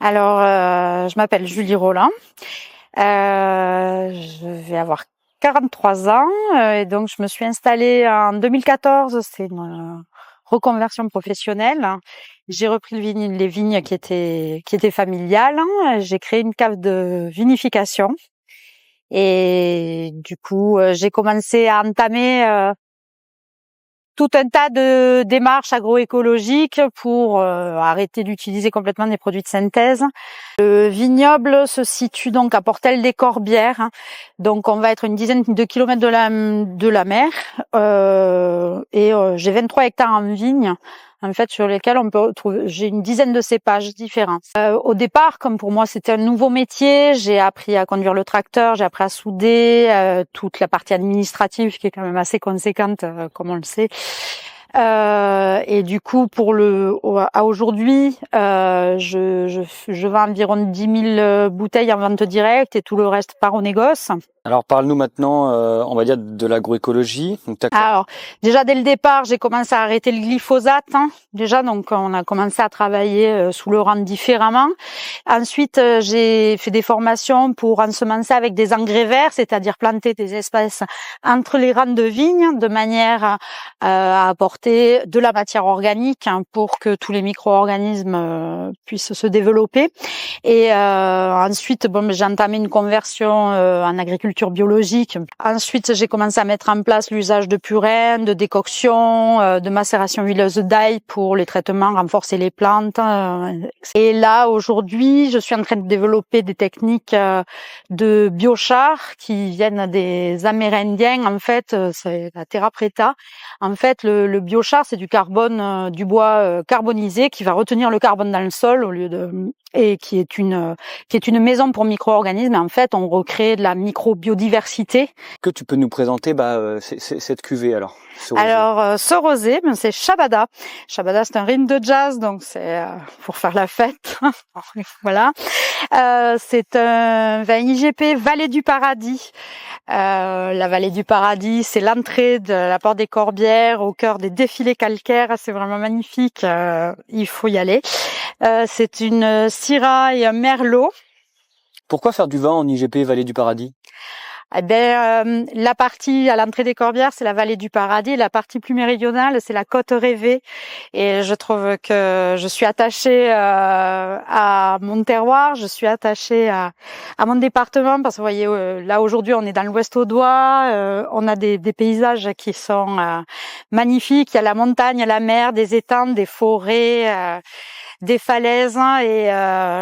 Alors, je m'appelle Julie Rollin. Je vais avoir 43 ans et donc je me suis installée en 2014. C'est une reconversion professionnelle. J'ai repris les vignes qui étaient familiales. J'ai créé une cave de vinification et du coup, j'ai commencé à entamer tout un tas de démarches agroécologiques pour arrêter d'utiliser complètement des produits de synthèse. Le vignoble se situe donc à Portel-des-Corbières, donc on va être une dizaine de kilomètres de la mer, et j'ai 23 hectares en vigne, en fait, sur lesquels on peut trouver, j'ai une dizaine de cépages différents. Au départ, comme pour moi c'était un nouveau métier, j'ai appris à conduire le tracteur, j'ai appris à souder, toute la partie administrative qui est quand même assez conséquente, comme on le sait. Et du coup, à aujourd'hui, je vends environ 10 000 bouteilles en vente directe et tout le reste part au négoce. Alors parle-nous maintenant, on va dire, de l'agroécologie. Alors déjà dès le départ, j'ai commencé à arrêter le glyphosate. Déjà, donc on a commencé à travailler sous le rang différemment. Ensuite, j'ai fait des formations pour ensemencer avec des engrais verts, c'est-à-dire planter des espèces entre les rangs de vignes, de manière à apporter de la matière organique pour que tous les micro-organismes puissent se développer. Et ensuite, j'ai entamé une conversion en agriculture biologique. Ensuite, j'ai commencé à mettre en place l'usage de purin, de décoction, de macération huileuse d'ail pour les traitements, renforcer les plantes. Et là, aujourd'hui, je suis en train de développer des techniques de biochar qui viennent des Amérindiens. En fait, c'est la terra preta. En fait, le biochar, c'est du carbone, du bois carbonisé qui va retenir le carbone dans le sol et qui est une maison pour micro-organismes. En fait, on recrée de la micro-biodiversité. Que tu peux nous présenter cette cuvée alors? Ce rosé, c'est Shabada. Shabada, c'est un rythme de jazz, donc c'est pour faire la fête. Voilà. C'est un vin IGP Vallée du Paradis. La Vallée du Paradis, c'est l'entrée de la porte des Corbières, au cœur des défilés calcaires. C'est vraiment magnifique. Il faut y aller. C'est une Syrah et un Merlot. Pourquoi faire du vin en IGP Vallée du Paradis? La partie à l'entrée des Corbières, c'est la Vallée du Paradis. La partie plus méridionale, c'est la Côte rêvée. Et je trouve que je suis attachée à mon terroir, je suis attachée à mon département, parce que vous voyez, là aujourd'hui, on est dans l'Ouest audois, on a des paysages qui sont magnifiques. Il y a la montagne, la mer, des étangs, des forêts, des falaises, et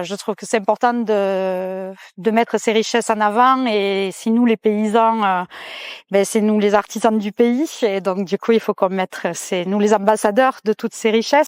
je trouve que c'est important de mettre ces richesses en avant. Et si nous les paysans, c'est nous les artisans du pays, et donc du coup il faut c'est nous les ambassadeurs de toutes ces richesses.